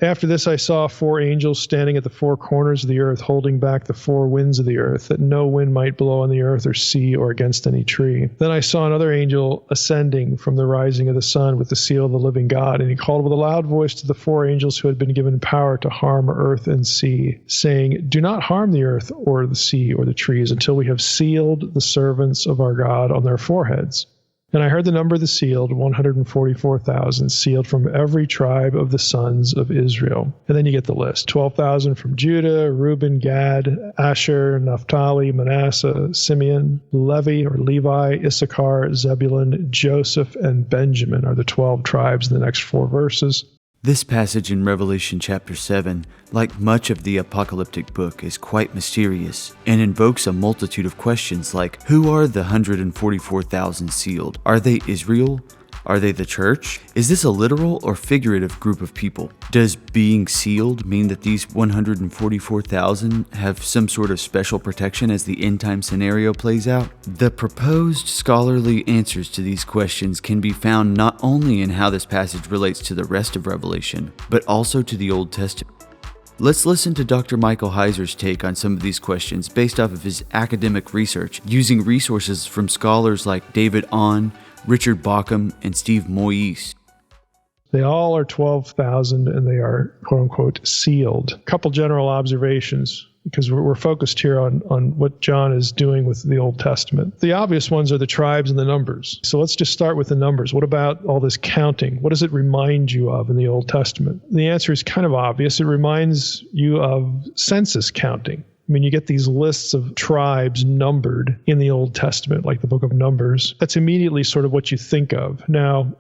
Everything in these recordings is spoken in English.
After this I saw 4 angels standing at the 4 corners of the earth, holding back the 4 winds of the earth, that no wind might blow on the earth or sea or against any tree. Then I saw another angel ascending from the rising of the sun with the seal of the living God, and he called with a loud voice to the 4 angels who had been given power to harm earth and sea, saying, Do not harm the earth or the sea or the trees until we have sealed the servants of our God on their foreheads. And I heard the number of the sealed, 144,000, sealed from every tribe of the sons of Israel. And then you get the list. 12,000 from Judah, Reuben, Gad, Asher, Naphtali, Manasseh, Simeon, Levi or Levi, Issachar, Zebulun, Joseph, and Benjamin are the 12 tribes in the next 4 verses. This passage in Revelation chapter 7, like much of the apocalyptic book, is quite mysterious and invokes a multitude of questions like, who are the 144,000 sealed? Are they Israel? Are they the church? Is this a literal or figurative group of people? Does being sealed mean that these 144,000 have some sort of special protection as the end time scenario plays out? The proposed scholarly answers to these questions can be found not only in how this passage relates to the rest of Revelation, but also to the Old Testament. Let's listen to Dr. Michael Heiser's take on some of these questions based off of his academic research, using resources from scholars like David Ahn, Richard Bauckham, and Steve Moyes. They all are 12,000 and they are quote-unquote sealed. A couple general observations, because we're focused here on what John is doing with the Old Testament. The obvious ones are the tribes and the numbers. So let's just start with the numbers. What about all this counting? What does it remind you of in the Old Testament? The answer is kind of obvious. It reminds you of census counting. I mean, you get these lists of tribes numbered in the Old Testament, like the book of Numbers. That's immediately sort of what you think of. Now,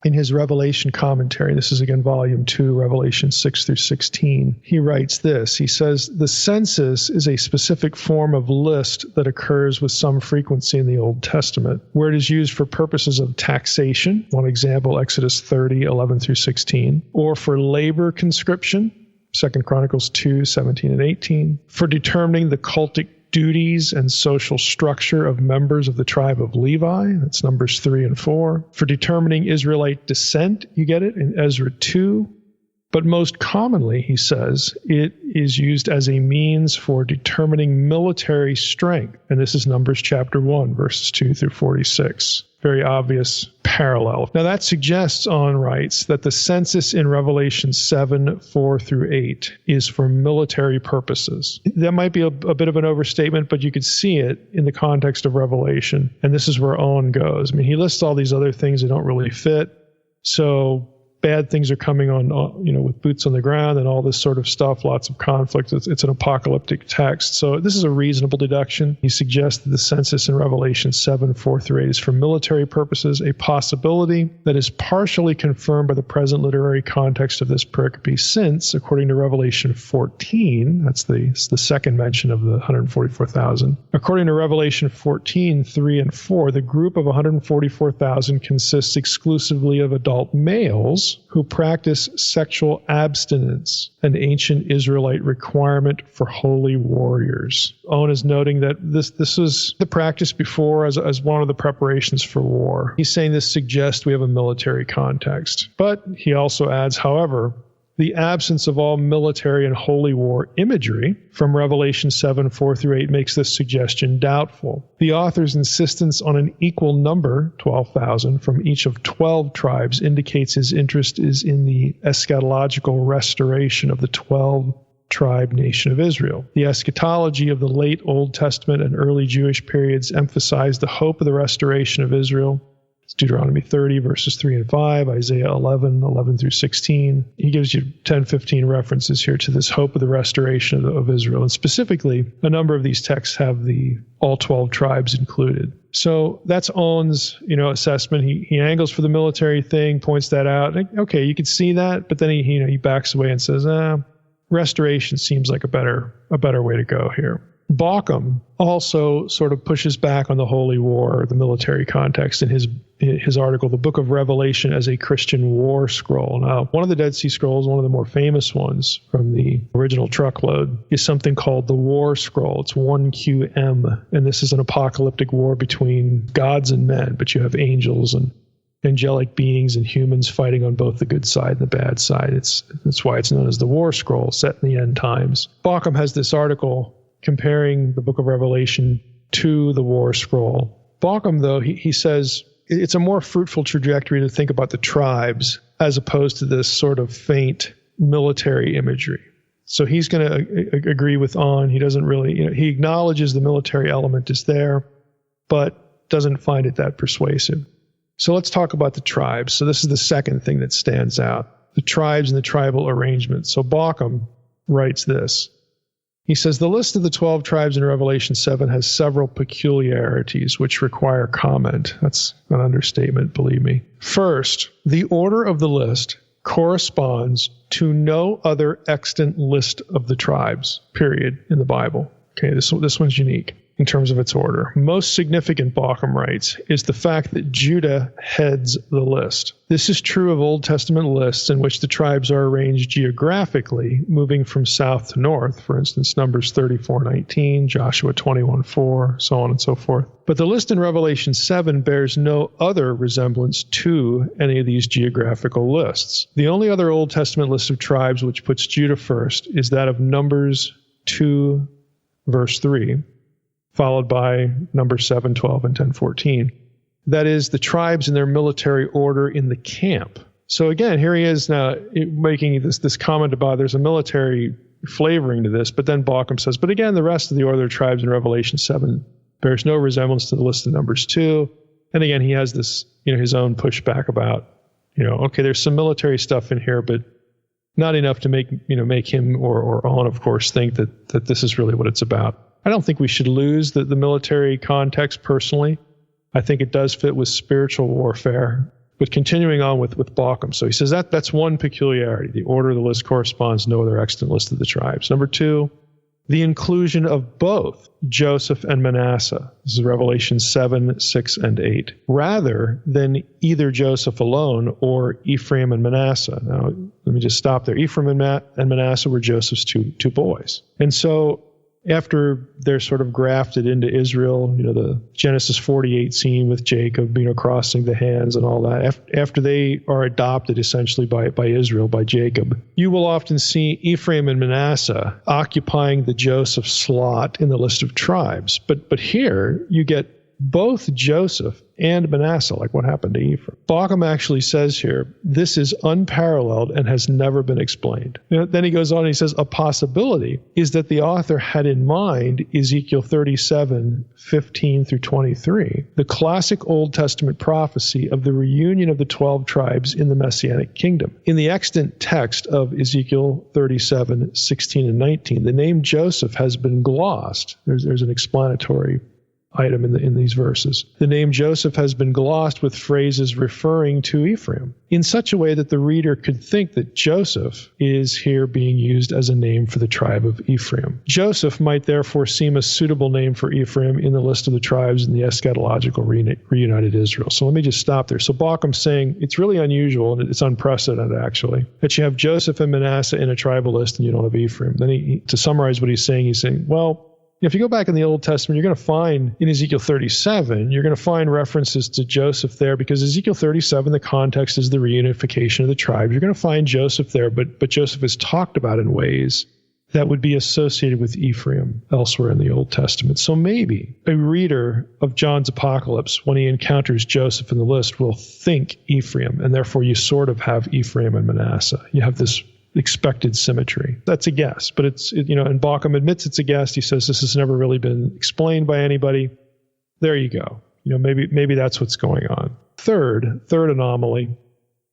in his Revelation commentary, this is again volume 2, Revelation 6 through 16, he writes this. He says, the census is a specific form of list that occurs with some frequency in the Old Testament, where it is used for purposes of taxation, one example, Exodus 30, 11 through 16, or for labor conscription, 2 Chronicles 2, 17 and 18, for determining the cultic duties and social structure of members of the tribe of Levi, that's Numbers 3 and 4, for determining Israelite descent, you get it, in Ezra 2, but most commonly, he says, it is used as a means for determining military strength, and this is Numbers chapter 1, verses 2 through 46. Very obvious parallel. Now that suggests, Ahn writes, that the census in Revelation 7, 4 through 8 is for military purposes. That might be a bit of an overstatement, but you could see it in the context of Revelation. And this is where Ahn goes. I mean, he lists all these other things that don't really fit. So bad things are coming on, with boots on the ground and all this sort of stuff, lots of conflict. It's an apocalyptic text. So this is a reasonable deduction. He suggests that the census in Revelation 7, 4 through 8 is for military purposes, a possibility that is partially confirmed by the present literary context of this pericope, since, according to Revelation 14, that's the second mention of the 144,000, according to Revelation 14, 3 and 4, the group of 144,000 consists exclusively of adult males who practice sexual abstinence, an ancient Israelite requirement for holy warriors. Owen is noting that this was the practice before as one of the preparations for war. He's saying this suggests we have a military context. But he also adds, however, the absence of all military and holy war imagery from Revelation 7, 4 through 8 makes this suggestion doubtful. The author's insistence on an equal number, 12,000, from each of 12 tribes indicates his interest is in the eschatological restoration of the 12-tribe nation of Israel. The eschatology of the late Old Testament and early Jewish periods emphasized the hope of the restoration of Israel. It's Deuteronomy 30, verses 3 and 5, Isaiah 11, 11 through 16. He gives you 10, 15 references here to this hope of the restoration of Israel. And specifically, a number of these texts have all 12 tribes included. So that's Owen's, assessment. He angles for the military thing, points that out. Okay, you could see that, but then he backs away and says, restoration seems like a better way to go here. Bauckham also sort of pushes back on the holy war, or the military context, in his article, The Book of Revelation as a Christian War Scroll. Now, one of the Dead Sea Scrolls, one of the more famous ones from the original truckload, is something called the War Scroll. It's 1QM, and this is an apocalyptic war between gods and men, but you have angels and angelic beings and humans fighting on both the good side and the bad side. That's why it's known as the War Scroll, set in the end times. Bauckham has this article comparing the book of Revelation to the War Scroll. Bauckham, though, he says it's a more fruitful trajectory to think about the tribes as opposed to this sort of faint military imagery. So he's going to agree with On. He doesn't really, he acknowledges the military element is there, but doesn't find it that persuasive. So let's talk about the tribes. So this is the second thing that stands out, the tribes and the tribal arrangement. So Bauckham writes this. He says, the list of the 12 tribes in Revelation 7 has several peculiarities which require comment. That's an understatement, believe me. First, the order of the list corresponds to no other extant list of the tribes, period, in the Bible. Okay, this one's unique in terms of its order. Most significant, Bauckham writes, is the fact that Judah heads the list. This is true of Old Testament lists in which the tribes are arranged geographically, moving from south to north, for instance, Numbers 34:19, Joshua 21:4, so on and so forth. But the list in Revelation 7 bears no other resemblance to any of these geographical lists. The only other Old Testament list of tribes which puts Judah first is that of Numbers 2, verse 3, followed by Numbers 7, 12, and 10, 14. That is, the tribes in their military order in the camp. So again, here he is now making this comment about there's a military flavoring to this, but then Bauckham says, but again, the rest of the order of tribes in Revelation 7 bears no resemblance to the list of Numbers 2. And again, he has this, his own pushback about, okay, there's some military stuff in here, but not enough to make him or On, of course, think that this is really what it's about. I don't think we should lose the military context personally. I think it does fit with spiritual warfare. But continuing on with Bauckham. So he says that's one peculiarity. The order of the list corresponds to no other extant list of the tribes. Number two, the inclusion of both Joseph and Manasseh. This is Revelation 7, 6, and 8. Rather than either Joseph alone or Ephraim and Manasseh. Now, let me just stop there. Ephraim and Manasseh were Joseph's two boys. And so after they're sort of grafted into Israel, the Genesis 48 scene with Jacob, crossing the hands and all that, after they are adopted essentially by Israel, by Jacob, you will often see Ephraim and Manasseh occupying the Joseph slot in the list of tribes. But here you get both Joseph and Manasseh, like what happened to Ephraim. Bauckham actually says here, this is unparalleled and has never been explained. Then he goes on and he says, a possibility is that the author had in mind Ezekiel 37, 15 through 23, the classic Old Testament prophecy of the reunion of the 12 tribes in the Messianic kingdom. In the extant text of Ezekiel 37, 16, and 19, the name Joseph has been glossed. There's an explanatory item in these verses. The name Joseph has been glossed with phrases referring to Ephraim in such a way that the reader could think that Joseph is here being used as a name for the tribe of Ephraim. Joseph might therefore seem a suitable name for Ephraim in the list of the tribes in the eschatological reunited Israel. So let me just stop there. So Bauckham's saying it's really unusual, and it's unprecedented actually, that you have Joseph and Manasseh in a tribal list and you don't have Ephraim. Then to summarize what he's saying, well, if you go back in the Old Testament, you're going to find in Ezekiel 37, you're going to find references to Joseph there because Ezekiel 37, the context is the reunification of the tribes. You're going to find Joseph there, but Joseph is talked about in ways that would be associated with Ephraim elsewhere in the Old Testament. So maybe a reader of John's Apocalypse, when he encounters Joseph in the list, will think Ephraim, and therefore you sort of have Ephraim and Manasseh. You have this expected symmetry. That's a guess, but and Bauckham admits it's a guess. He says this has never really been explained by anybody. There you go. Maybe that's what's going on. Third anomaly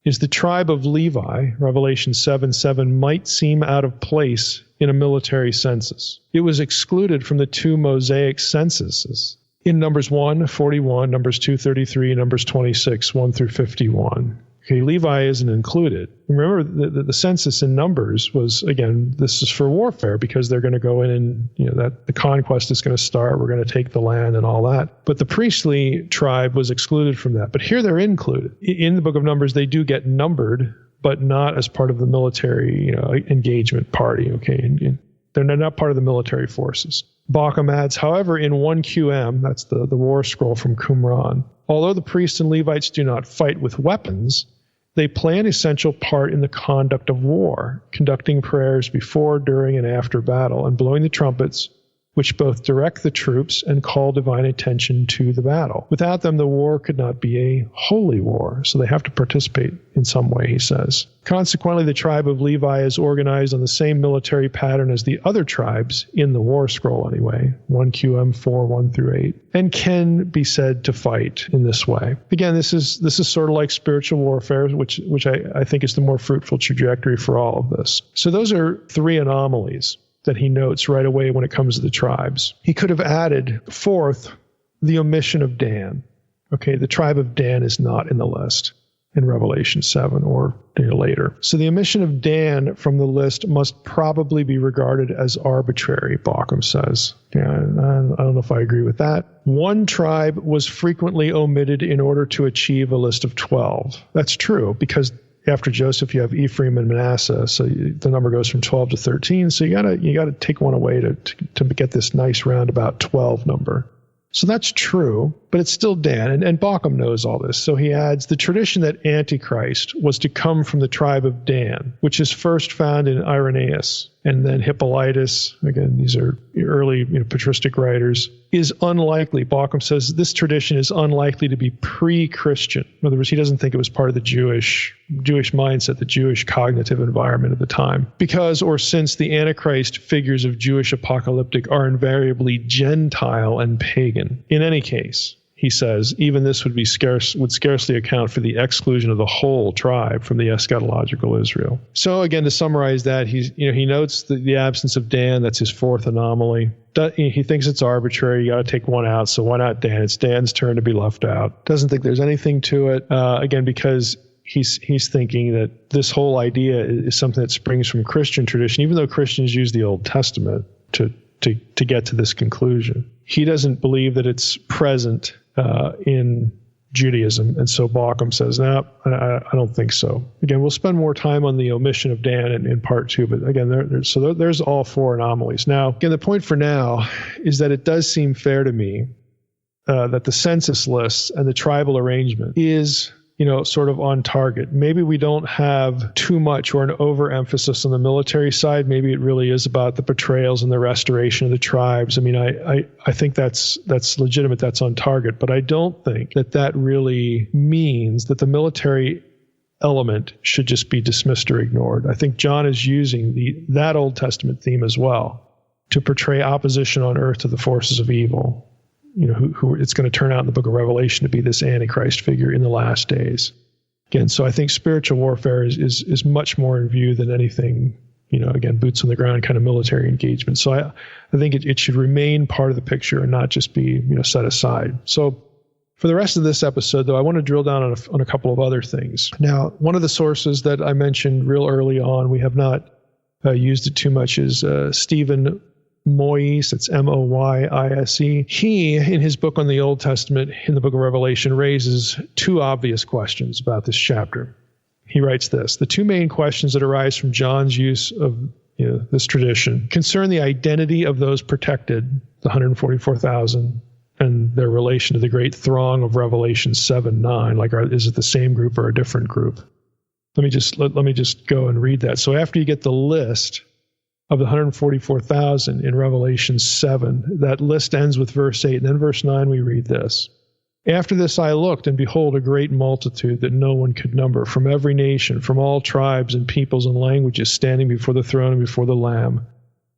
is the tribe of Levi. Revelation 7:7 might seem out of place in a military census. It was excluded from the two Mosaic censuses in Numbers 1:41, Numbers 2:33, Numbers 26, 1 through 51. Okay, Levi isn't included. Remember, the census in Numbers was, again, this is for warfare because they're going to go in and, that the conquest is going to start. We're going to take the land and all that. But the priestly tribe was excluded from that. But here they're included. In the book of Numbers, they do get numbered, but not as part of the military, engagement party. Okay, and they're not part of the military forces. Bauckham adds, however, in 1 QM, that's the war scroll from Qumran, Although the priests and Levites do not fight with weapons, they play an essential part in the conduct of war, conducting prayers before, during, and after battle, and blowing the trumpets, which both direct the troops and call divine attention to the battle. Without them, the war could not be a holy war, so they have to participate in some way, he says. Consequently, the tribe of Levi is organized on the same military pattern as the other tribes, in the war scroll anyway, 1 QM 4, 1 through 8, and can be said to fight in this way. Again, this is sort of like spiritual warfare, which I think is the more fruitful trajectory for all of this. So those are three anomalies that he notes right away when it comes to the tribes. He could have added, fourth, the omission of Dan. Okay, the tribe of Dan is not in the list in Revelation 7 or later. So the omission of Dan from the list must probably be regarded as arbitrary, Bauckham says. Yeah, I don't know if I agree with that. One tribe was frequently omitted in order to achieve a list of 12. That's true, because after Joseph, you have Ephraim and Manasseh, so the number goes from 12 to 13. So you gotta take one away to get this nice roundabout 12 number. So that's true, but it's still Dan, and Bauckham knows all this. So he adds, the tradition that Antichrist was to come from the tribe of Dan, which is first found in Irenaeus, and then Hippolytus, again, these are early patristic writers, is unlikely. Bauckham says this tradition is unlikely to be pre-Christian. In other words, he doesn't think it was part of the Jewish mindset, the Jewish cognitive environment at the time. Because or since the Antichrist figures of Jewish apocalyptic are invariably Gentile and pagan. In any case, he says, even this would scarcely account for the exclusion of the whole tribe from the eschatological Israel. So again, to summarize that, he notes the absence of Dan. That's his fourth anomaly. He thinks it's arbitrary. You got to take one out. So why not Dan? It's Dan's turn to be left out. Doesn't think there's anything to it. Again, because he's thinking that this whole idea is something that springs from Christian tradition, even though Christians use the Old Testament to get to this conclusion. He doesn't believe that it's present in Judaism, and so Bauckham says, no, I don't think so. Again, we'll spend more time on the omission of Dan in part 2, but again, there's all four anomalies. Now, again, the point for now is that it does seem fair to me that the census lists and the tribal arrangement is sort of on target. Maybe we don't have too much or an overemphasis on the military side. Maybe it really is about the portrayals and the restoration of the tribes. I mean, I think that's legitimate. That's on target. But I don't think that really means that the military element should just be dismissed or ignored. I think John is using that Old Testament theme as well to portray opposition on earth to the forces of evil. Who it's going to turn out in the book of Revelation to be this Antichrist figure in the last days. Again, so I think spiritual warfare is much more in view than anything, again, boots on the ground kind of military engagement. So I think it should remain part of the picture and not just be, set aside. So for the rest of this episode, though, I want to drill down on a couple of other things. Now, one of the sources that I mentioned real early on, we have not used it too much, is Stephen Moyse, it's Moyise. He, in his book on the Old Testament, in the book of Revelation, raises two obvious questions about this chapter. He writes this: the two main questions that arise from John's use of this tradition concern the identity of those protected, the 144,000, and their relation to the great throng of Revelation 7:9. Like, is it the same group or a different group? Let me just go and read that. So after you get the list of the 144,000 in Revelation 7. That list ends with verse 8, and then verse 9 we read this. After this I looked, and behold, a great multitude that no one could number, from every nation, from all tribes and peoples and languages, standing before the throne and before the Lamb,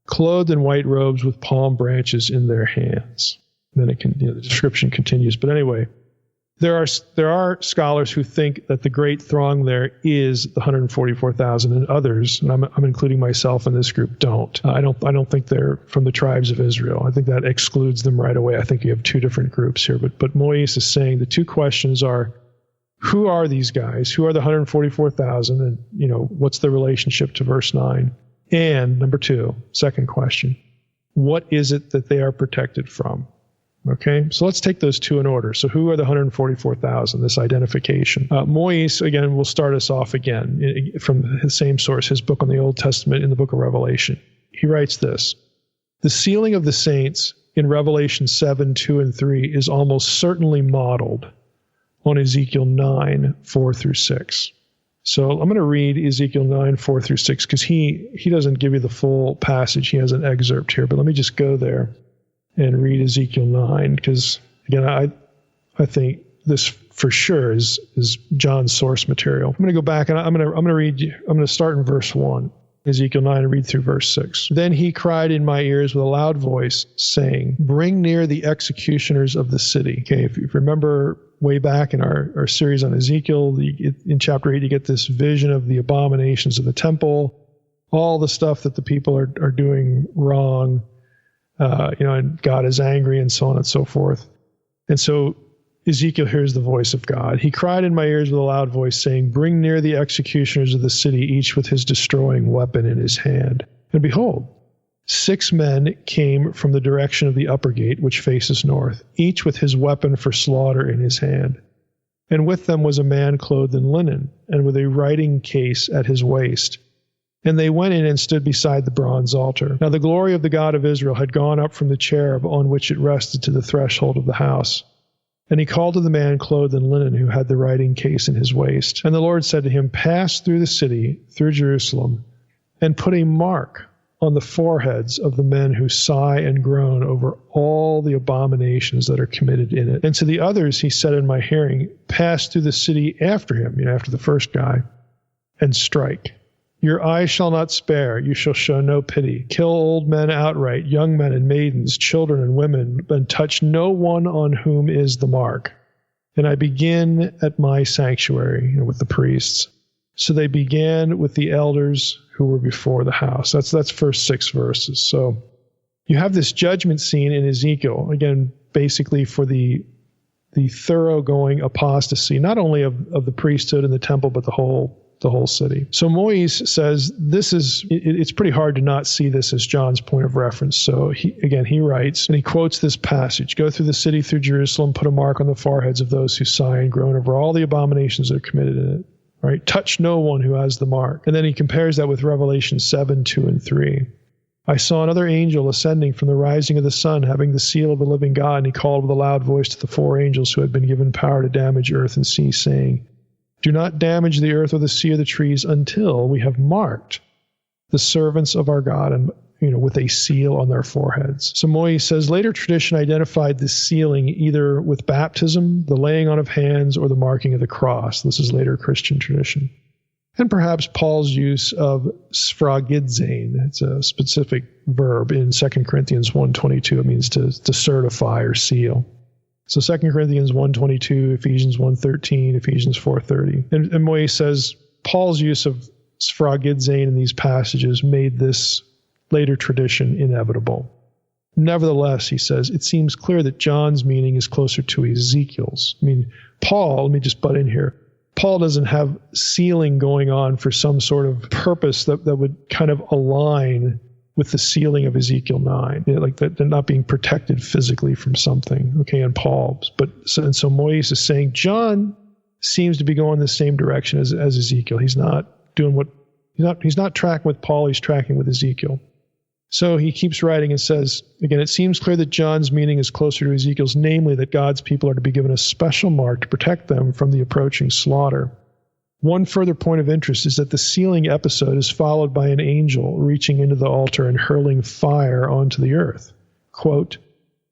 clothed in white robes with palm branches in their hands. And then the description continues. But anyway, there are scholars who think that the great throng there is the 144,000, and others, and I'm including myself in this group, don't. I don't think they're from the tribes of Israel. I think that excludes them right away. I think you have two different groups here. But Moyse is saying the two questions are, who are these guys? Who are the 144,000? And what's the relationship to verse 9? And number two, second question, what is it that they are protected from? Okay, so let's take those two in order. So who are the 144,000, this identification? Moyse, again, will start us off again from the same source, his book on the Old Testament in the book of Revelation. He writes this: the sealing of the saints in Revelation 7, 2, and 3 is almost certainly modeled on Ezekiel 9, 4 through 6. So I'm going to read Ezekiel 9, 4 through 6, because he doesn't give you the full passage. He has an excerpt here, but let me just go there and read Ezekiel 9, because, again, I think this for sure is John's source material. I'm going to go back, and I'm going to start in verse 1, Ezekiel 9, and read through verse 6. Then he cried in my ears with a loud voice, saying, bring near the executioners of the city. Okay, if you remember way back in our series on Ezekiel, in chapter 8, you get this vision of the abominations of the temple, all the stuff that the people are doing wrong, and God is angry and so on and so forth. And so Ezekiel hears the voice of God. He cried in my ears with a loud voice, saying, bring near the executioners of the city, each with his destroying weapon in his hand. And behold, 6 men came from the direction of the upper gate, which faces north, each with his weapon for slaughter in his hand. And with them was a man clothed in linen, and with a writing case at his waist. And they went in and stood beside the bronze altar. Now the glory of the God of Israel had gone up from the cherub on which it rested to the threshold of the house. And he called to the man clothed in linen who had the writing case in his waist. And the Lord said to him, pass through the city, through Jerusalem, and put a mark on the foreheads of the men who sigh and groan over all the abominations that are committed in it. And to the others he said in my hearing, pass through the city after him, after the first guy, and strike. Your eyes shall not spare, you shall show no pity. Kill old men outright, young men and maidens, children and women, and touch no one on whom is the mark. And I begin at my sanctuary, with the priests. So they began with the elders who were before the house. That's first 6 verses. So you have this judgment scene in Ezekiel, again, basically for the thoroughgoing apostasy, not only of the priesthood and the temple, but the whole city. So Moïse says it's pretty hard to not see this as John's point of reference. So he writes, and he quotes this passage, go through the city, through Jerusalem, put a mark on the foreheads of those who sigh and groan over all the abominations that are committed in it. Right? Touch no one who has the mark. And then he compares that with Revelation 7, 2 and 3. I saw another angel ascending from the rising of the sun, having the seal of the living God, and he called with a loud voice to the 4 angels who had been given power to damage earth and sea, saying, do not damage the earth or the sea or the trees until we have marked the servants of our God and with a seal on their foreheads. So Moïse says, later tradition identified this sealing either with baptism, the laying on of hands, or the marking of the cross. This is later Christian tradition. And perhaps Paul's use of sphragidzane. It's a specific verb in 2 Corinthians 1:22. It means to certify or seal. So 2 Corinthians 1:22, Ephesians 1:13, Ephesians 4:30. And Moïse says Paul's use of sphragidzane in these passages made this later tradition inevitable. Nevertheless, he says, it seems clear that John's meaning is closer to Ezekiel's. Paul, let me just butt in here, Paul doesn't have sealing going on for some sort of purpose that would kind of align with the sealing of Ezekiel 9, like that they're not being protected physically from something, in Paul's. So Moïse is saying John seems to be going the same direction as Ezekiel. He's not doing he's not tracking with Paul, he's tracking with Ezekiel. So he keeps writing and says, again, it seems clear that John's meaning is closer to Ezekiel's, namely that God's people are to be given a special mark to protect them from the approaching slaughter. One further point of interest is that the sealing episode is followed by an angel reaching into the altar and hurling fire onto the earth. Quote,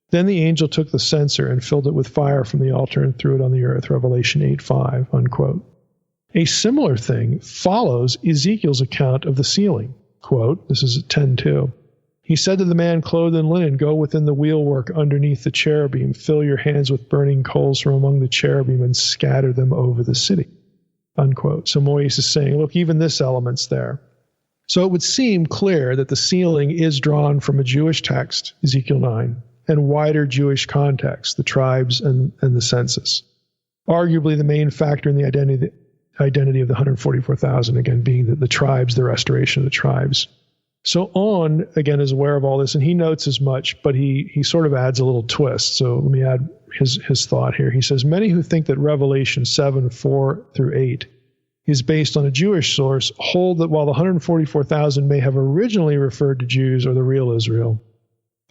then the angel took the censer and filled it with fire from the altar and threw it on the earth, Revelation 8:5, unquote. A similar thing follows Ezekiel's account of the sealing. Quote, this is 10:2. He said to the man clothed in linen, go within the wheelwork underneath the cherubim, fill your hands with burning coals from among the cherubim and scatter them over the city. Unquote. So Moïse is saying, look, even this element's there. So it would seem clear that the sealing is drawn from a Jewish text, Ezekiel 9, and wider Jewish context, the tribes and the census. Arguably the main factor in the identity of the 144,000, again, being the tribes, the restoration of the tribes. So On, again, is aware of all this, and he notes as much, but he sort of adds a little twist. So let me add his thought here. He says, many who think that Revelation 7, 4 through 8 is based on a Jewish source hold that while the 144,000 may have originally referred to Jews or the real Israel,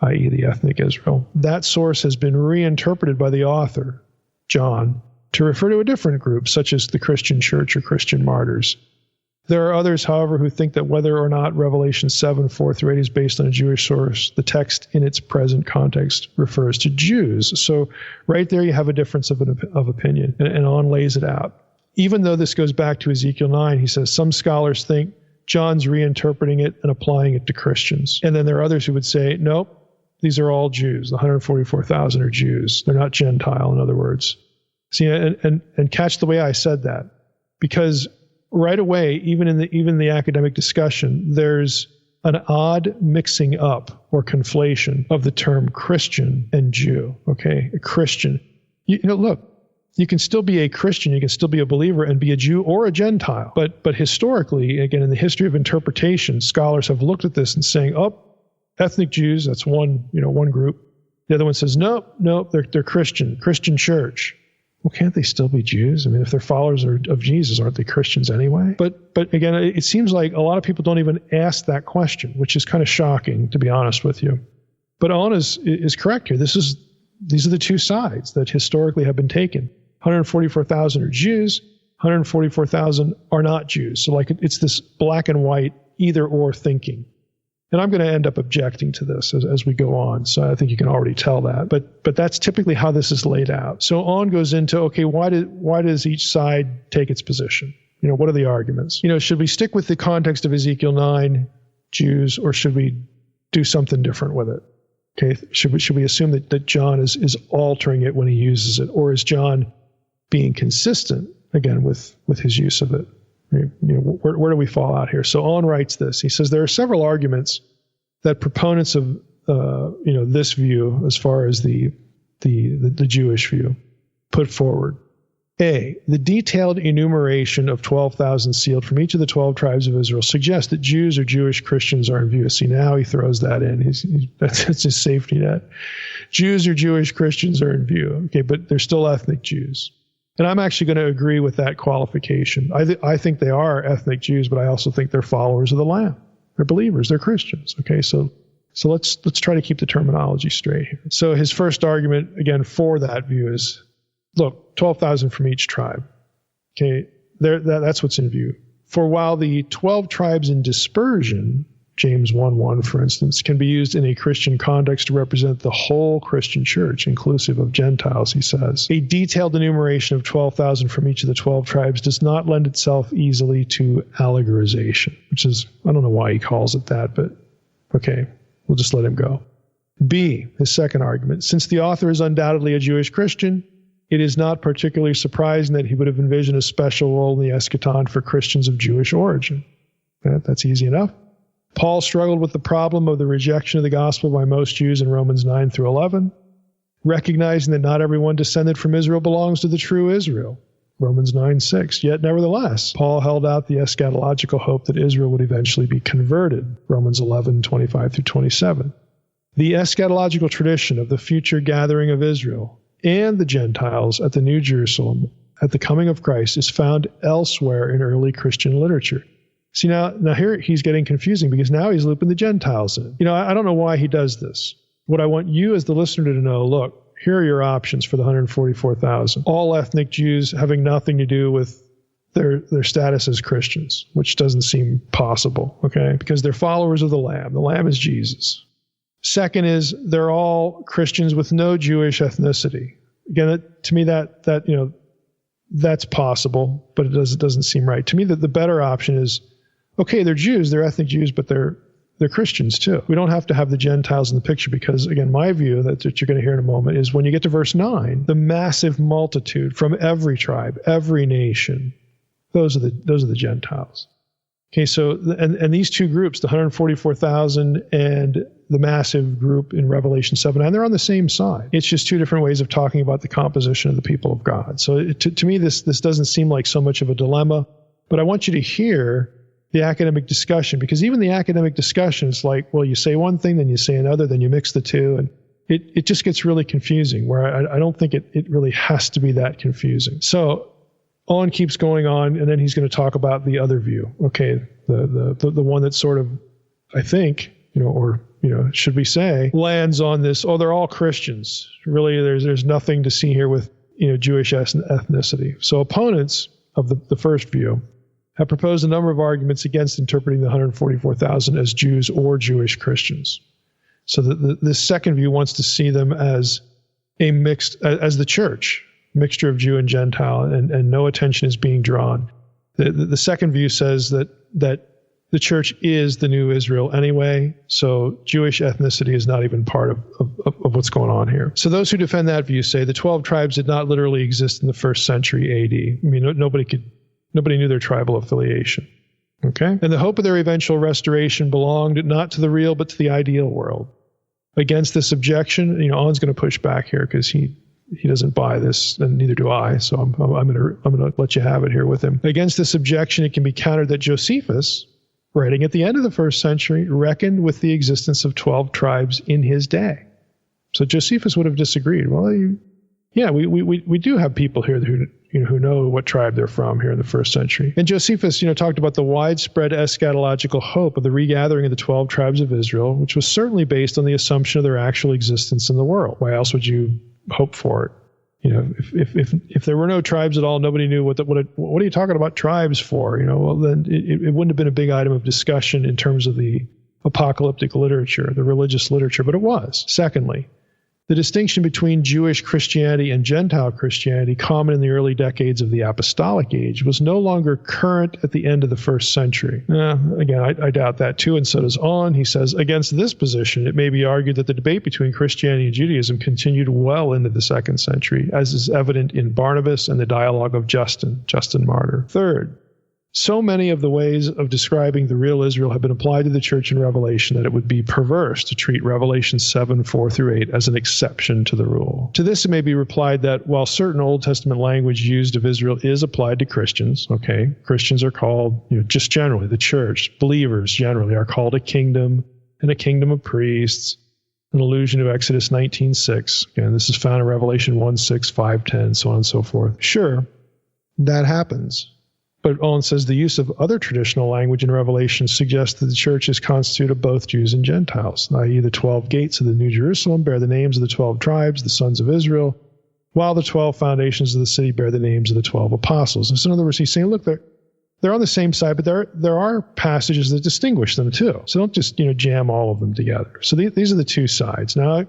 i.e. the ethnic Israel, that source has been reinterpreted by the author, John, to refer to a different group, such as the Christian church or Christian martyrs. There are others, however, who think that whether or not Revelation 7, 4 through 8 is based on a Jewish source, the text in its present context refers to Jews. So right there you have a difference of opinion, and On lays it out. Even though this goes back to Ezekiel 9, he says some scholars think John's reinterpreting it and applying it to Christians. And then there are others who would say, nope, these are all Jews. The 144,000 are Jews. They're not Gentile, in other words. See, and catch the way I said that, because right away, even in the academic discussion, there's an odd mixing up or conflation of the term Christian and Jew. Okay, a Christian. Look, you can still be a Christian, you can still be a believer and be a Jew or a Gentile. But historically, again, in the history of interpretation, scholars have looked at this and saying, oh, ethnic Jews, that's one group. The other one says, nope, they're Christian church. Well, can't they still be Jews? I mean, if they're followers of Jesus, aren't they Christians anyway? But again, it seems like a lot of people don't even ask that question, which is kind of shocking, to be honest with you. But On is correct here. These are the two sides that historically have been taken. 144,000 are Jews, 144,000 are not Jews. So like it's this black and white either or thinking. And I'm going to end up objecting to this as we go on. So I think you can already tell that. But that's typically how this is laid out. So On goes into, okay, why does each side take its position? What are the arguments? Should we stick with the context of Ezekiel 9, Jews, or should we do something different with it? Okay, should we assume that John is altering it when he uses it, or is John being consistent again with his use of it? Where do we fall out here? So On writes this. He says there are several arguments that proponents of this view, as far as the Jewish view, put forward. A, the detailed enumeration of 12,000 sealed from each of the 12 tribes of Israel suggests that Jews or Jewish Christians are in view. See, now he throws that in. That's his safety net. Jews or Jewish Christians are in view. Okay, but they're still ethnic Jews. And I'm actually going to agree with that qualification. I think they are ethnic Jews, but I also think they're followers of the Lamb. They're believers. They're Christians. Okay, so let's try to keep the terminology straight here. So his first argument, again, for that view is, look, 12,000 from each tribe. Okay, that's what's in view. For while the 12 tribes in dispersion, James 1:1, for instance, can be used in a Christian context to represent the whole Christian church, inclusive of Gentiles, he says. A detailed enumeration of 12,000 from each of the 12 tribes does not lend itself easily to allegorization, which is, I don't know why he calls it that, but okay, we'll just let him go. B, his second argument, since the author is undoubtedly a Jewish Christian, it is not particularly surprising that he would have envisioned a special role in the eschaton for Christians of Jewish origin. That's easy enough. Paul struggled with the problem of the rejection of the gospel by most Jews in Romans 9 through 11, recognizing that not everyone descended from Israel belongs to the true Israel. Romans 9:6. Yet nevertheless, Paul held out the eschatological hope that Israel would eventually be converted. Romans 11:25 through 27. The eschatological tradition of the future gathering of Israel and the Gentiles at the New Jerusalem at the coming of Christ is found elsewhere in early Christian literature. See, now here he's getting confusing because now he's looping the Gentiles in. I don't know why he does this. What I want you as the listener to know, look, here are your options for the 144,000. All ethnic Jews having nothing to do with their status as Christians, which doesn't seem possible, okay? Because they're followers of the Lamb. The Lamb is Jesus. Second is they're all Christians with no Jewish ethnicity. Again, to me that's possible, but it doesn't seem right. To me, the better option is, okay, they're Jews, they're ethnic Jews, but they're Christians too. We don't have to have the Gentiles in the picture because, again, my view that you're going to hear in a moment is when you get to verse 9, the massive multitude from every tribe, every nation, those are the Gentiles. Okay, so and these two groups, the 144,000 and the massive group in Revelation 7, and they're on the same side. It's just two different ways of talking about the composition of the people of God. So to me, this doesn't seem like so much of a dilemma, but I want you to hear the academic discussion, because even the academic discussion is like, well, you say one thing, then you say another, then you mix the two, and it just gets really confusing, where I don't think it really has to be that confusing. So On keeps going on, and then he's going to talk about the other view. Okay, the one that sort of, I think, should we say, lands on this, they're all Christians. Really, there's nothing to see here with Jewish ethnicity. So opponents of the first view have proposed a number of arguments against interpreting the 144,000 as Jews or Jewish Christians. So the second view wants to see them as a mixed, as the church, mixture of Jew and Gentile, and no attention is being drawn. The second view says that the church is the new Israel anyway, so Jewish ethnicity is not even part of what's going on here. So those who defend that view say the 12 tribes did not literally exist in the first century AD. I mean, nobody knew their tribal affiliation. Okay? And the hope of their eventual restoration belonged not to the real, but to the ideal world. Against this objection, On's going to push back here because he doesn't buy this, and neither do I. So I'm going to let you have it here with him. Against this objection, it can be countered that Josephus, writing at the end of the first century, reckoned with the existence of 12 tribes in his day. So Josephus would have disagreed. Well, we do have people here who know what tribe they're from here in the first century. And Josephus, talked about the widespread eschatological hope of the regathering of the 12 tribes of Israel, which was certainly based on the assumption of their actual existence in the world. Why else would you hope for it? If there were no tribes at all, nobody knew what are you talking about tribes for? Well, then it wouldn't have been a big item of discussion in terms of the apocalyptic literature, the religious literature, but it was. Secondly, the distinction between Jewish Christianity and Gentile Christianity, common in the early decades of the Apostolic Age, was no longer current at the end of the first century. Again, I doubt that too, and so does On. He says, against this position, it may be argued that the debate between Christianity and Judaism continued well into the second century, as is evident in Barnabas and the dialogue of Justin Martyr. Third, so many of the ways of describing the real Israel have been applied to the church in Revelation that it would be perverse to treat Revelation 7:4-8 as an exception to the rule. To this, it may be replied that while certain Old Testament language used of Israel is applied to Christians, Christians are called, just generally, the church, believers generally are called a kingdom and a kingdom of priests, an allusion to Exodus 19:6. Again, this is found in Revelation 1:6, 5:10, so on and so forth. Sure, that happens. But Owen says the use of other traditional language in Revelation suggests that the church is constituted of both Jews and Gentiles, i.e. the 12 gates of the New Jerusalem bear the names of the 12 tribes, the sons of Israel, while the 12 foundations of the city bear the names of the 12 apostles. And so in other words, he's saying, look, they're on the same side, but there are passages that distinguish them too. So don't just jam all of them together. So these are the two sides. Now,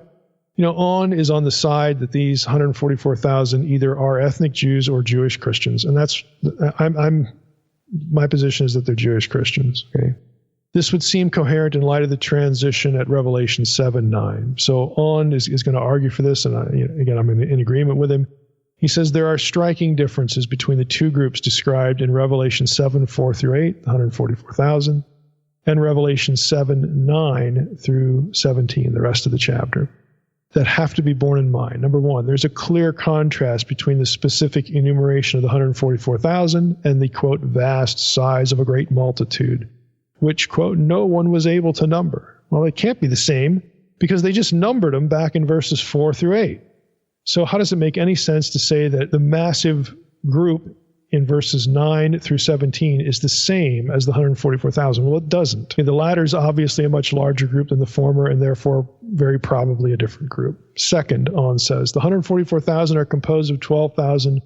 On is on the side that these 144,000 either are ethnic Jews or Jewish Christians, and my position is that they're Jewish Christians. Okay, this would seem coherent in light of the transition at Revelation 7:9. So On is going to argue for this, and I'm in agreement with him. He says there are striking differences between the two groups described in Revelation 7:4-8, the 144,000, and Revelation 7:9-17, the rest of the chapter, that have to be borne in mind. Number one, there's a clear contrast between the specific enumeration of the 144,000 and the, quote, vast size of a great multitude, which, quote, no one was able to number. Well, it can't be the same because they just numbered them back in verses 4-8. So how does it make any sense to say that the massive group in verses 9-17 is the same as the 144,000? Well, it doesn't. The latter is obviously a much larger group than the former, and therefore very probably a different group. Second, On says, the 144,000 are composed of 12,000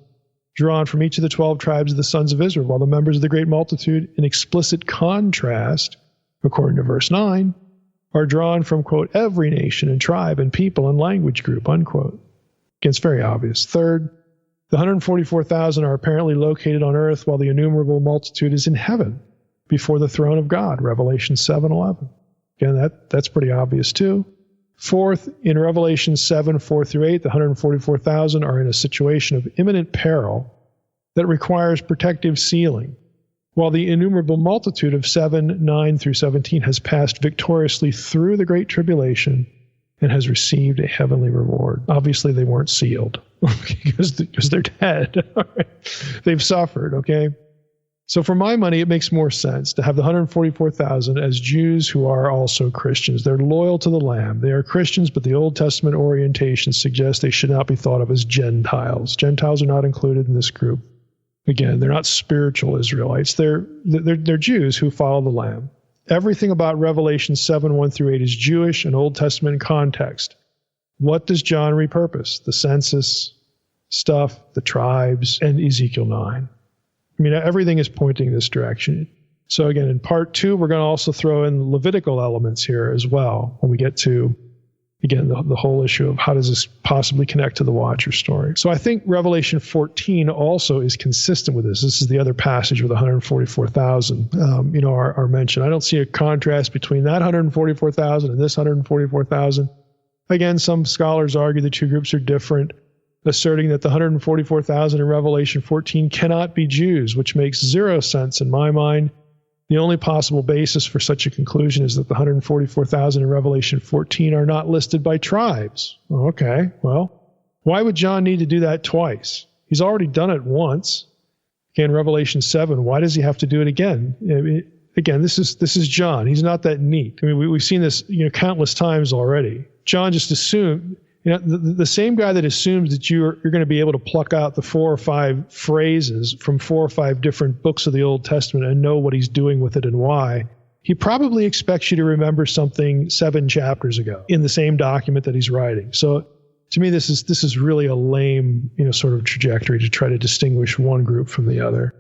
drawn from each of the 12 tribes of the sons of Israel, while the members of the great multitude, in explicit contrast, according to verse 9, are drawn from, quote, every nation and tribe and people and language group, unquote. Again, it's very obvious. Third, the 144,000 are apparently located on earth while the innumerable multitude is in heaven before the throne of God, Revelation 7:11. Again, that's pretty obvious too. Fourth, in Revelation 7:4-8, the 144,000 are in a situation of imminent peril that requires protective sealing, while the innumerable multitude of 7:9-17 has passed victoriously through the great tribulation and has received a heavenly reward. Obviously, they weren't sealed because they're dead. They've suffered, okay? So for my money, it makes more sense to have the 144,000 as Jews who are also Christians. They're loyal to the Lamb. They are Christians, but the Old Testament orientation suggests they should not be thought of as Gentiles. Gentiles are not included in this group. Again, they're not spiritual Israelites. They're Jews who follow the Lamb. Everything about Revelation 7:1-8 is Jewish and Old Testament context. What does John repurpose? The census, stuff, the tribes, and Ezekiel 9. I mean, everything is pointing in this direction. So again, in part 2, we're going to also throw in Levitical elements here as well when we get to, again, the whole issue of how does this possibly connect to the Watcher story. So I think Revelation 14 also is consistent with this. This is the other passage with 144,000, are mentioned. I don't see a contrast between that 144,000 and this 144,000. Again, some scholars argue the two groups are different, asserting that the 144,000 in Revelation 14 cannot be Jews, which makes zero sense in my mind. The only possible basis for such a conclusion is that the 144,000 in Revelation 14 are not listed by tribes. Okay, well, why would John need to do that twice? He's already done it once. Again, Revelation 7, why does he have to do it again? Again, this is John. He's not that neat. I mean, we've seen this countless times already. John just assumed, the same guy that assumes that you're going to be able to pluck out the 4 or 5 phrases from 4 or 5 different books of the Old Testament and know what he's doing with it and why, he probably expects you to remember something 7 chapters ago in the same document that he's writing. So to me, this is really a lame, sort of trajectory to try to distinguish one group from the other.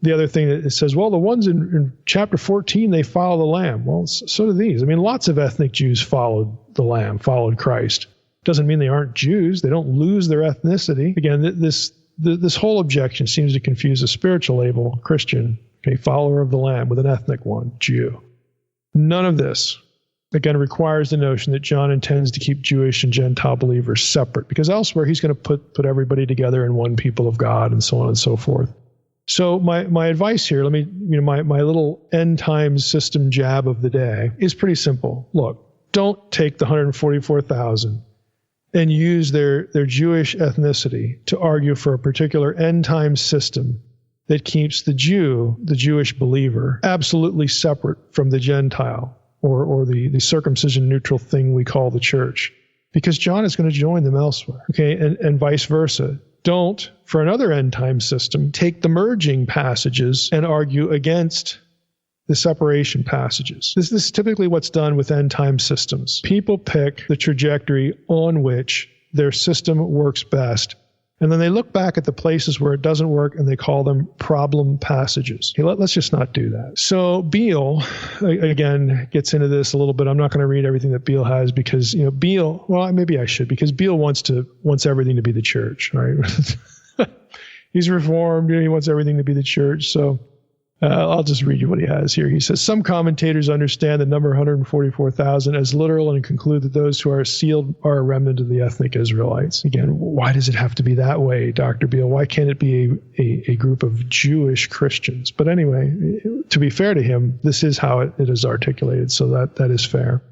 The other thing that it says, well, the ones in chapter 14, they follow the Lamb. Well, so do these. I mean, lots of ethnic Jews followed the Lamb, followed Christ. Doesn't mean they aren't Jews. They don't lose their ethnicity. Again, this whole objection seems to confuse a spiritual label, Christian, follower of the Lamb, with an ethnic one, Jew. None of this, again, requires the notion that John intends to keep Jewish and Gentile believers separate, because elsewhere he's going to put everybody together in one people of God and so on and so forth. So my advice here, my little end times system jab of the day is pretty simple. Look, don't take the 144,000 and use their Jewish ethnicity to argue for a particular end time system that keeps the Jew, the Jewish believer, absolutely separate from the Gentile or the circumcision neutral thing we call the church, because John is going to join them elsewhere. Okay, and vice versa. Don't, for another end time system, take the merging passages and argue against the separation passages. This is typically what's done with end time systems. People pick the trajectory on which their system works best, and then they look back at the places where it doesn't work and they call them problem passages. Okay, let's just not do that. So Beale, again, gets into this a little bit. I'm not going to read everything that Beale has because, Beale, well, maybe I should, because Beale wants everything to be the church, right? He's Reformed, he wants everything to be the church, so I'll just read you what he has here. He says, some commentators understand the number 144,000 as literal and conclude that those who are sealed are a remnant of the ethnic Israelites. Again, why does it have to be that way, Dr. Beale? Why can't it be a group of Jewish Christians? But anyway, to be fair to him, this is how it is articulated, so that is fair.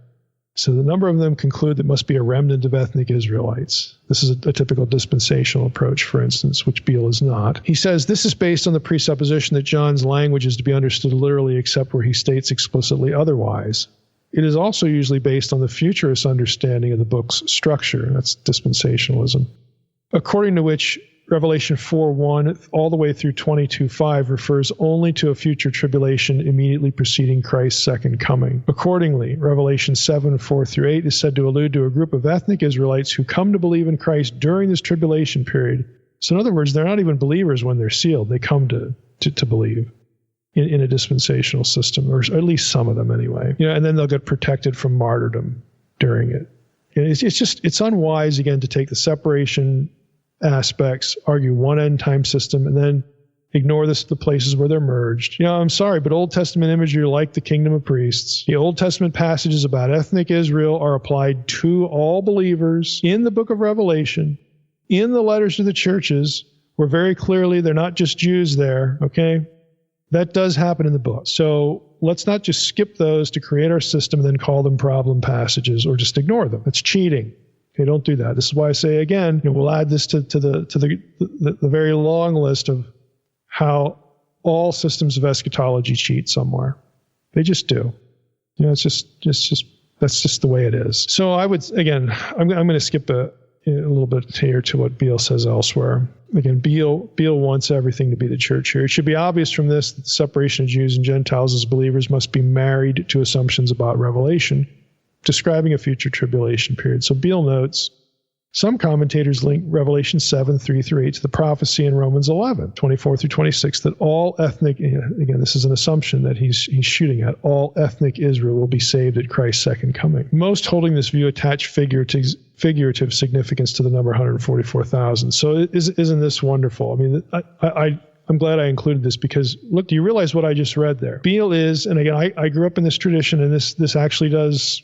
So the number of them conclude that must be a remnant of ethnic Israelites. This is a typical dispensational approach, for instance, which Beale is not. He says this is based on the presupposition that John's language is to be understood literally except where he states explicitly otherwise. It is also usually based on the futurist understanding of the book's structure. That's dispensationalism. According to which Revelation 4:1 all the way through 22:5 refers only to a future tribulation immediately preceding Christ's second coming. Accordingly, Revelation 7:4 through 8 is said to allude to a group of ethnic Israelites who come to believe in Christ during this tribulation period. So in other words, they're not even believers when they're sealed. They come to believe in a dispensational system, or at least some of them anyway. And then they'll get protected from martyrdom during it. It's unwise, again, to take the separation aspects, argue one end time system, and then ignore the places where they're merged. I'm sorry, but Old Testament imagery are like the kingdom of priests. The Old Testament passages about ethnic Israel are applied to all believers in the book of Revelation, in the letters to the churches, where very clearly they're not just Jews there, okay? That does happen in the book. So let's not just skip those to create our system and then call them problem passages or just ignore them. It's cheating. Okay, don't do that. This is why I say again, we'll add this to the very long list of how all systems of eschatology cheat somewhere. They just do. It's just that's just the way it is. So I would, again, I'm going to skip a little bit here to what Beale says elsewhere. Again, Beale wants everything to be the church here. It should be obvious from this that the separation of Jews and Gentiles as believers must be married to assumptions about Revelation, describing a future tribulation period. So Beale notes, Some commentators link Revelation 7, 3-8 to the prophecy in Romans 11, 24 through 26, that all ethnic, again, this is an assumption that he's shooting at, all ethnic Israel will be saved at Christ's second coming. Most holding this view attach figurative significance to the number 144,000. So isn't this wonderful? I mean, I'm glad I included this because, look, do you realize what I just read there? Beale is, and again, I grew up in this tradition, and this actually does.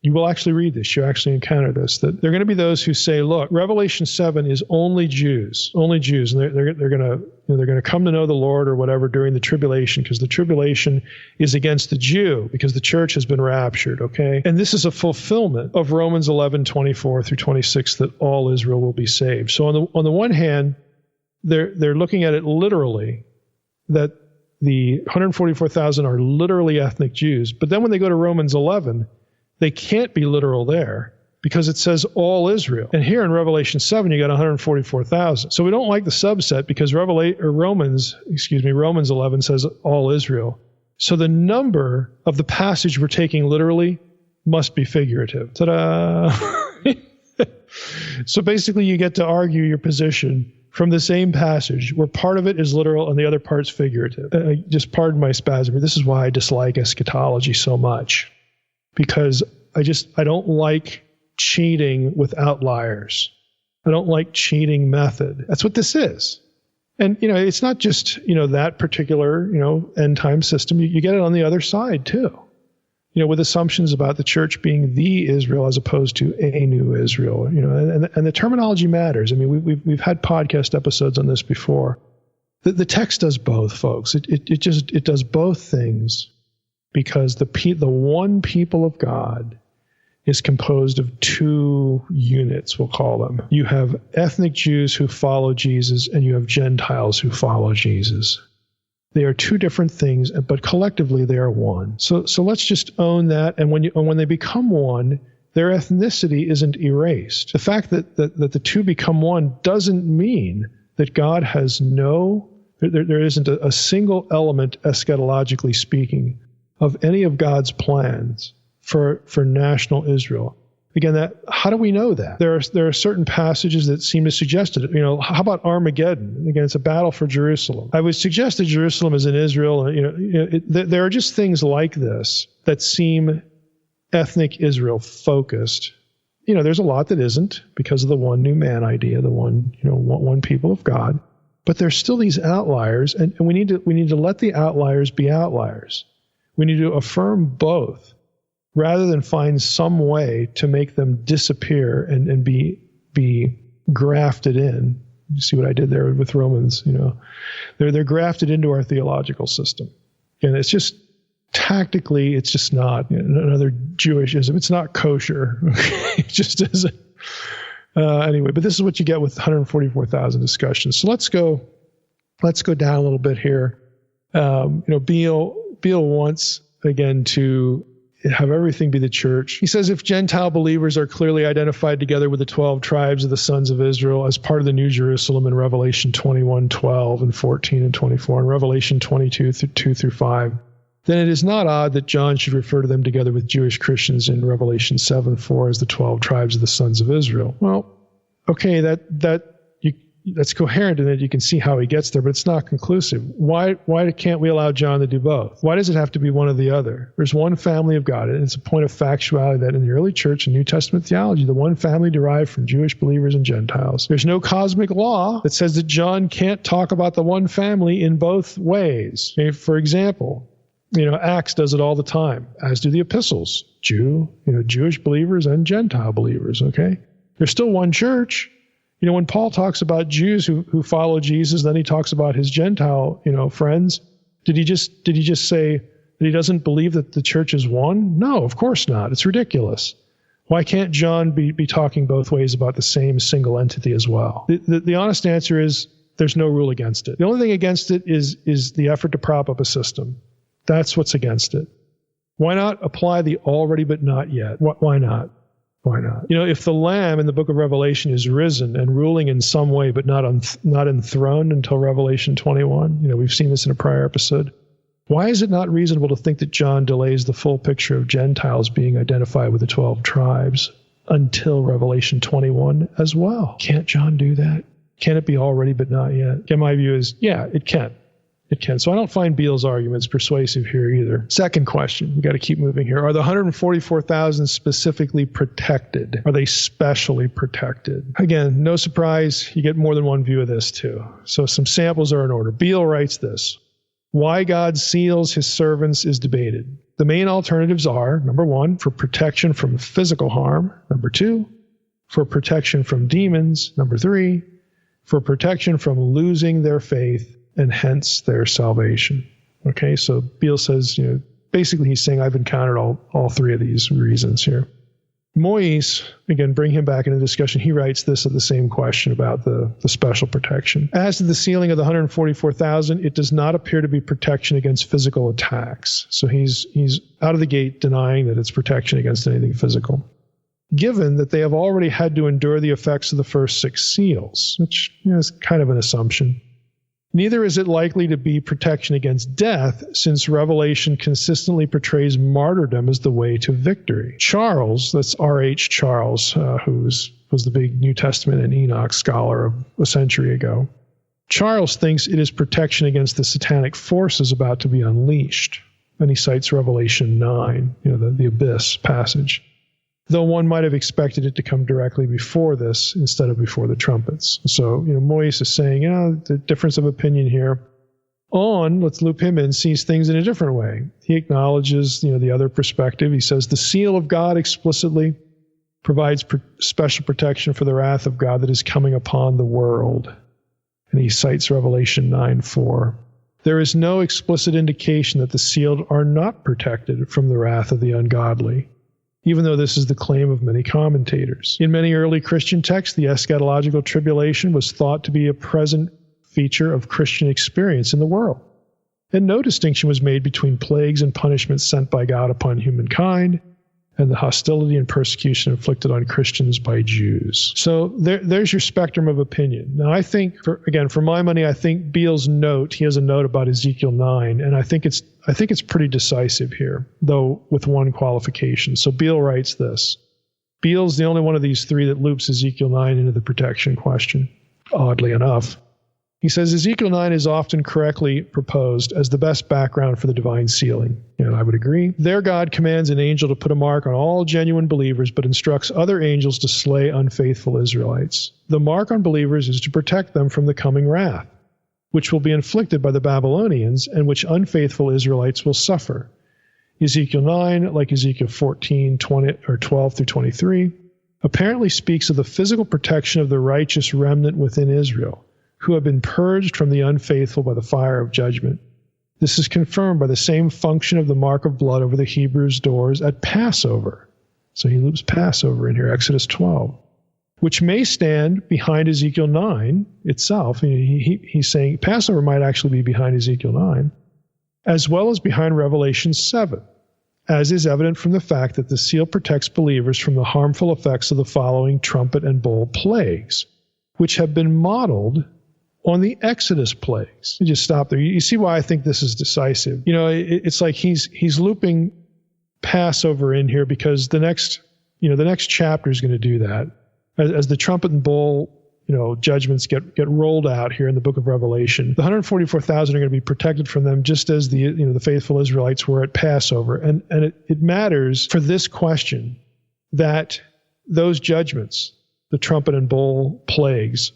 You will actually read this. You actually encounter this. That there are going to be those who say, "Look, Revelation 7 is only Jews, and they're going to come to know the Lord or whatever during the tribulation, because the tribulation is against the Jew because the church has been raptured." Okay, and this is a fulfillment of Romans 11, 24 through 26, that all Israel will be saved. So on the one hand, they're looking at it literally, that the 144,000 are literally ethnic Jews. But then when they go to Romans 11. They can't be literal there because it says all Israel. And here in Revelation 7, you got 144,000. So we don't like the subset because Romans 11 says all Israel. So the number of the passage we're taking literally must be figurative. Ta-da! So basically you get to argue your position from the same passage where part of it is literal and the other part's figurative. Just pardon my spasm. This is why I dislike eschatology so much. Because I don't like cheating with outliers. I don't like cheating method. That's what this is. And, it's not just, that particular, end time system. You get it on the other side too. With assumptions about the church being the Israel as opposed to a new Israel, and the terminology matters. I mean, we've had podcast episodes on this before. The text does both, folks. It does both things. Because the one people of God is composed of two units, we'll call them. You have ethnic Jews who follow Jesus, and you have Gentiles who follow Jesus. They are two different things, but collectively they are one. So let's just own that. And when they become one, their ethnicity isn't erased. The fact that the two become one doesn't mean that God has there isn't a single element, eschatologically speaking, of any of God's plans for national Israel. Again, how do we know that? There are certain passages that seem to suggest it. How about Armageddon? Again, it's a battle for Jerusalem. I would suggest that Jerusalem is in Israel. There are just things like this that seem ethnic Israel focused. There's a lot that isn't because of the one new man idea, the one people of God. But there's still these outliers, and we need to let the outliers be outliers. We need to affirm both rather than find some way to make them disappear and be grafted in. You see what I did there with Romans? They're grafted into our theological system. And it's just tactically, it's just not another Jewishism. It's not kosher. It just isn't. Anyway, but this is what you get with 144,000 discussions. So let's go down a little bit here. Beale wants, again, to have everything be the church. He says if Gentile believers are clearly identified together with the 12 tribes of the sons of Israel as part of the New Jerusalem in Revelation 21:12 and 14 and 24, and Revelation 22:2-5, then it is not odd that John should refer to them together with Jewish Christians in Revelation 7:4 as the 12 tribes of the sons of Israel. Well, okay, that's coherent in that you can see how he gets there, but it's not conclusive. Why can't we allow John to do both? Why does it have to be one or the other? There's one family of God, and it's a point of factuality that in the early church and New Testament theology, the one family derived from Jewish believers and Gentiles. There's no cosmic law that says that John can't talk about the one family in both ways. Okay, for example, Acts does it all the time, as do the epistles. Jewish believers and Gentile believers, okay? There's still one church. When Paul talks about Jews who follow Jesus, then he talks about his Gentile, friends. Did he just say that he doesn't believe that the church is one? No, of course not. It's ridiculous. Why can't John be talking both ways about the same single entity as well? The honest answer is there's no rule against it. The only thing against it is the effort to prop up a system. That's what's against it. Why not apply the already but not yet? Why not? Why not? If the Lamb in the book of Revelation is risen and ruling in some way, but not enthroned until Revelation 21, we've seen this in a prior episode. Why is it not reasonable to think that John delays the full picture of Gentiles being identified with the 12 tribes until Revelation 21 as well. Can't John do that? Can it be already but not yet? And my view is, yeah, it can. It can. So I don't find Beale's arguments persuasive here either. Second question, we got to keep moving here. Are the 144,000 specifically protected? Are they specially protected? Again, no surprise, you get more than one view of this too. So some samples are in order. Beale writes this: why God seals his servants is debated. The main alternatives are, number one, for protection from physical harm. Number two, for protection from demons. Number three, for protection from losing their faith and hence their salvation. Okay, so Beale says, basically he's saying I've encountered all three of these reasons here. Moyes, again, bring him back into discussion. He writes this at the same question about the special protection. As to the sealing of the 144,000, it does not appear to be protection against physical attacks. So he's out of the gate denying that it's protection against anything physical, given that they have already had to endure the effects of the first 6 seals, which is kind of an assumption. Neither is it likely to be protection against death, since Revelation consistently portrays martyrdom as the way to victory. Charles, that's R.H. Charles, who was the big New Testament and Enoch scholar of a century ago. Charles thinks it is protection against the satanic forces about to be unleashed. And he cites Revelation 9, the abyss passage, though one might have expected it to come directly before this instead of before the trumpets. So, Moyes is saying, the difference of opinion here. Owen, let's loop him in, sees things in a different way. He acknowledges, the other perspective. He says the seal of God explicitly provides special protection for the wrath of God that is coming upon the world. And he cites Revelation 9:4. There is no explicit indication that the sealed are not protected from the wrath of the ungodly, even though this is the claim of many commentators. In many early Christian texts, the eschatological tribulation was thought to be a present feature of Christian experience in the world. And no distinction was made between plagues and punishments sent by God upon humankind and the hostility and persecution inflicted on Christians by Jews. So there's your spectrum of opinion. Now, I think, for my money, I think Beale's note, he has a note about Ezekiel 9, and I think it's pretty decisive here, though with one qualification. So Beale writes this. Beale's the only one of these three that loops Ezekiel 9 into the protection question, oddly enough. He says Ezekiel 9 is often correctly proposed as the best background for the divine sealing. And I would agree. There God commands an angel to put a mark on all genuine believers, but instructs other angels to slay unfaithful Israelites. The mark on believers is to protect them from the coming wrath, which will be inflicted by the Babylonians and which unfaithful Israelites will suffer. Ezekiel 9, like Ezekiel 14, 20, or 12 through 23, apparently speaks of the physical protection of the righteous remnant within Israel, who have been purged from the unfaithful by the fire of judgment. This is confirmed by the same function of the mark of blood over the Hebrews' doors at Passover. So he loops Passover in here, Exodus 12, which may stand behind Ezekiel 9 itself. He's saying Passover might actually be behind Ezekiel 9, as well as behind Revelation 7, as is evident from the fact that the seal protects believers from the harmful effects of the following trumpet and bowl plagues, which have been modeled on the Exodus plagues. You just stop there. You see why I think this is decisive. It's like he's looping Passover in here because the next chapter is going to do that. As the trumpet and bowl, judgments get rolled out here in the book of Revelation, the 144,000 are going to be protected from them just as the faithful Israelites were at Passover. And it matters for this question that those judgments, the trumpet and bowl plagues,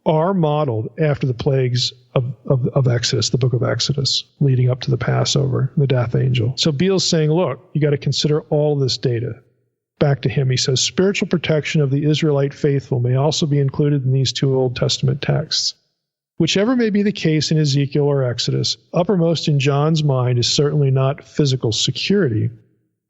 are modeled after the plagues of Exodus, the book of Exodus, leading up to the Passover, the death angel. So Beale's saying, look, you got to consider all this data. Back to him, he says, spiritual protection of the Israelite faithful may also be included in these two Old Testament texts. Whichever may be the case in Ezekiel or Exodus, uppermost in John's mind is certainly not physical security,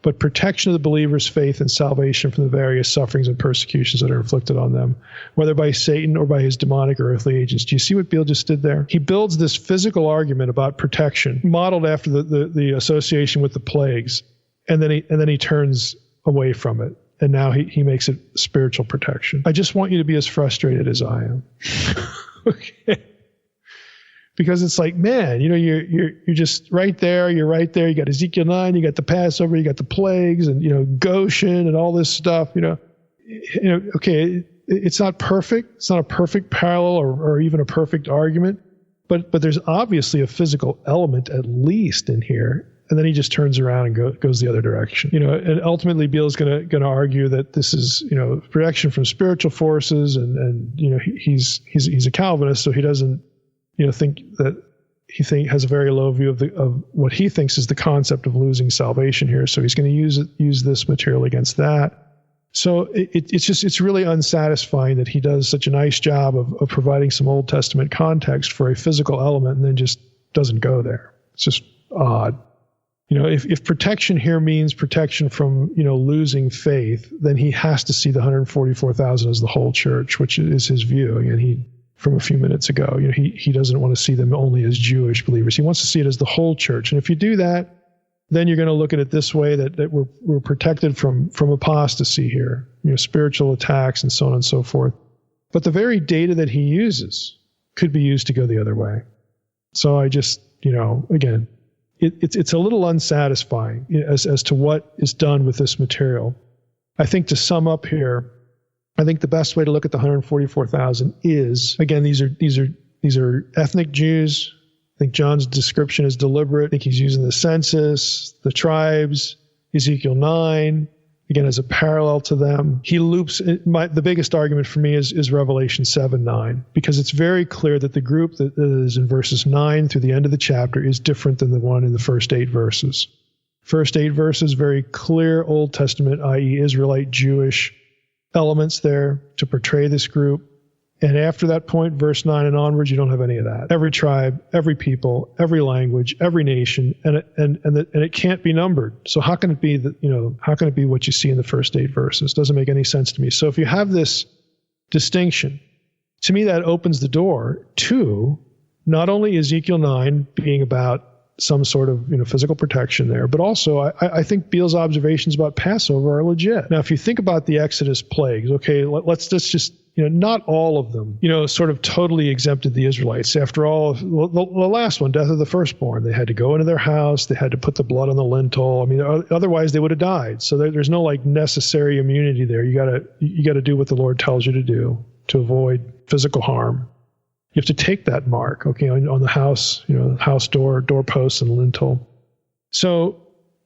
but protection of the believer's faith and salvation from the various sufferings and persecutions that are inflicted on them, whether by Satan or by his demonic or earthly agents. Do you see what Beale just did there? He builds this physical argument about protection, modeled after the association with the plagues, and then he turns away from it, and now he makes it spiritual protection. I just want you to be as frustrated as I am. Okay. Because it's like, man, you're just right there. You're right there. You got Ezekiel 9, you got the Passover, you got the plagues, and Goshen, and all this stuff. okay, it's not perfect. It's not a perfect parallel or even a perfect argument, but there's obviously a physical element at least in here. And then he just turns around and goes the other direction. And ultimately Beale's going to argue that this is, protection from spiritual forces, and he's a Calvinist, so he doesn't, think that has a very low view of what he thinks is the concept of losing salvation here. So he's going to use this material against that. So it's really unsatisfying that he does such a nice job of providing some Old Testament context for a physical element and then just doesn't go there. It's just odd. If protection here means protection from, losing faith, then he has to see the 144,000 as the whole church, which is his view. Again, from a few minutes ago, he doesn't want to see them only as Jewish believers. He wants to see it as the whole church. And if you do that, then you're going to look at it this way, that we're protected from apostasy here, spiritual attacks and so on and so forth. But the very data that he uses could be used to go the other way. So I just, again, it's a little unsatisfying as to what is done with this material. I think to sum up here, I think the best way to look at the 144,000 is, again, these are ethnic Jews. I think John's description is deliberate. I think he's using the census, the tribes, Ezekiel 9, again, as a parallel to them. He loops, the biggest argument for me is Revelation 7:9, because it's very clear that the group that is in verses 9 through the end of the chapter is different than the one in the first 8 verses. First 8 verses, very clear Old Testament, i.e. Israelite Jewish elements there to portray this group. And after that point, verse 9 and onwards, you don't have any of that. Every tribe, every people, every language, every nation, and it can't be numbered. So how can it be that, how can it be what you see in the first 8 verses? Doesn't make any sense to me. So if you have this distinction, to me that opens the door to not only Ezekiel 9 being about some sort of physical protection there, but also I think Beale's observations about Passover are legit. Now, if you think about the Exodus plagues, okay, let's just not all of them, sort of totally exempted the Israelites. After all, the last one, death of the firstborn, they had to go into their house, they had to put the blood on the lintel. I mean, otherwise they would have died. So there's no necessary immunity there. You gotta do what the Lord tells you to do to avoid physical harm. You have to take that mark, okay, on the house, house doorposts and lintel. So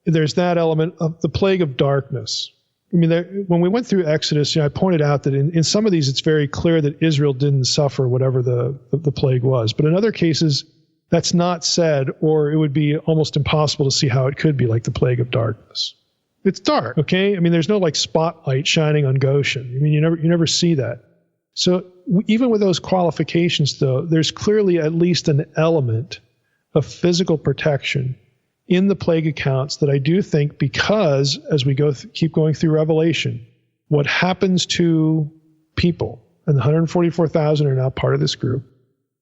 there's that element of the plague of darkness. I mean, when we went through Exodus, I pointed out that in some of these, it's very clear that Israel didn't suffer whatever the plague was. But in other cases, that's not said, or it would be almost impossible to see how it could be like the plague of darkness. It's dark, okay? I mean, there's no spotlight shining on Goshen. I mean, you never see that. So even with those qualifications, though, there's clearly at least an element of physical protection in the plague accounts that I do think, because as we keep going through Revelation, what happens to people, and the 144,000 are now part of this group,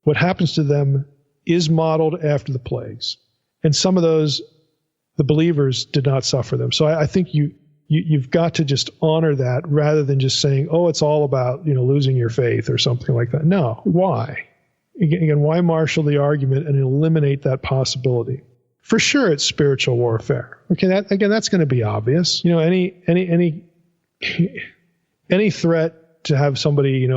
what happens to them is modeled after the plagues. And some of those, the believers did not suffer them. So I think you've got to just honor that rather than just saying, oh, it's all about, losing your faith or something like that. No. Why? Again, why marshal the argument and eliminate that possibility? For sure, it's spiritual warfare. Okay, that's going to be obvious. Any threat to have somebody,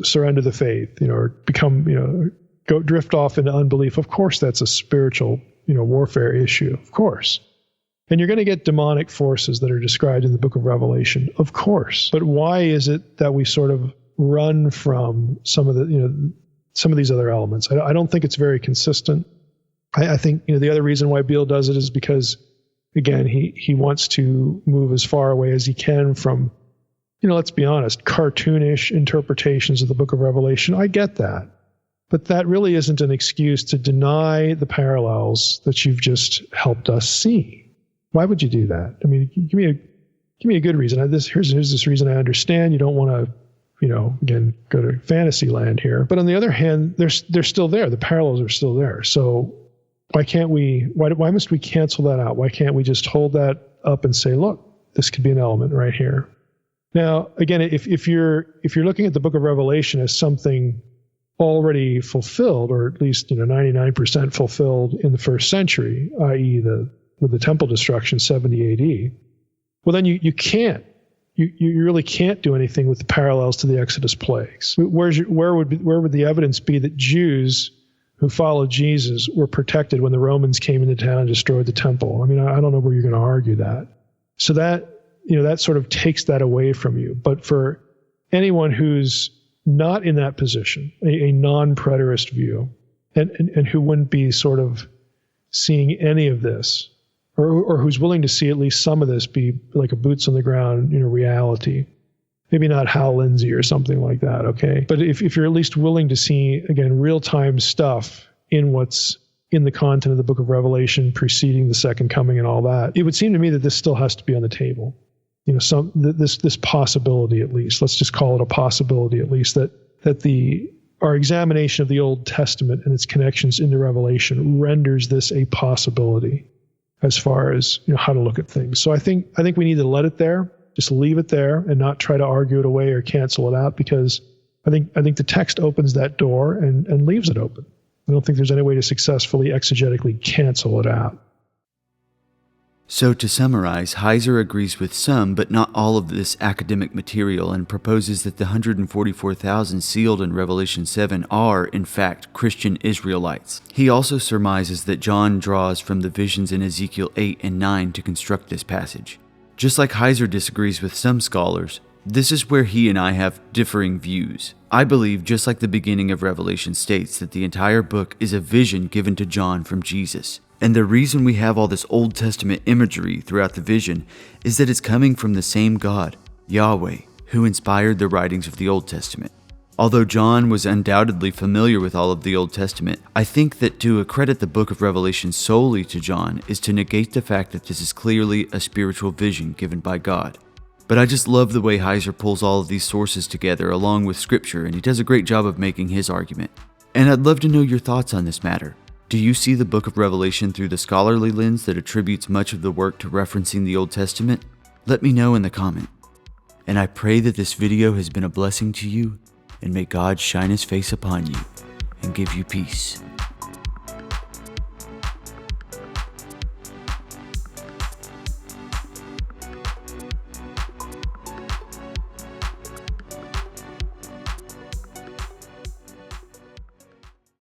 surrender the faith, or become, go drift off into unbelief. Of course, that's a spiritual, warfare issue. Of course. And you're going to get demonic forces that are described in the book of Revelation, of course. But why is it that we sort of run from some of these other elements? I don't think it's very consistent. I think the other reason why Beale does it is because, again, he wants to move as far away as he can from, let's be honest, cartoonish interpretations of the book of Revelation. I get that. But that really isn't an excuse to deny the parallels that you've just helped us see. Why would you do that? I mean, give me a good reason. Here's this reason I understand. You don't want to, again, go to fantasy land here. But on the other hand, they're still there. The parallels are still there. So why must we cancel that out? Why can't we just hold that up and say, look, this could be an element right here? Now, again, if you're looking at the book of Revelation as something already fulfilled, or at least 99% fulfilled in the first century, i.e. with the temple destruction 70 AD, well, then you can't you really can't do anything with the parallels to the Exodus plagues. Where would the evidence be that Jews who followed Jesus were protected when the Romans came into town and destroyed the temple? I mean, I don't know where you're going to argue that. So that sort of takes that away from you. But for anyone who's not in that position, a non-preterist view, and who wouldn't be sort of seeing any of this, or who's willing to see at least some of this be like a boots on the ground, reality. Maybe not Hal Lindsey or something like that, okay? But if you're at least willing to see, again, real-time stuff in what's in the content of the book of Revelation preceding the second coming and all that, it would seem to me that this still has to be on the table. This possibility at least, let's just call it a possibility at least, that our examination of the Old Testament and its connections into Revelation renders this a possibility as far as how to look at things. So I think we need to let it there, just leave it there, and not try to argue it away or cancel it out, because I think the text opens that door and leaves it open. I don't think there's any way to successfully exegetically cancel it out. So to summarize, Heiser agrees with some, but not all of this academic material, and proposes that the 144,000 sealed in Revelation 7 are, in fact, Christian Israelites. He also surmises that John draws from the visions in Ezekiel 8 and 9 to construct this passage. Just like Heiser disagrees with some scholars, this is where he and I have differing views. I believe, just like the beginning of Revelation states, that the entire book is a vision given to John from Jesus. And the reason we have all this Old Testament imagery throughout the vision is that it's coming from the same God, Yahweh, who inspired the writings of the Old Testament. Although John was undoubtedly familiar with all of the Old Testament, I think that to accredit the book of Revelation solely to John is to negate the fact that this is clearly a spiritual vision given by God. But I just love the way Heiser pulls all of these sources together along with scripture, and he does a great job of making his argument. And I'd love to know your thoughts on this matter. Do you see the book of Revelation through the scholarly lens that attributes much of the work to referencing the Old Testament? Let me know in the comment. And I pray that this video has been a blessing to you, and may God shine his face upon you and give you peace.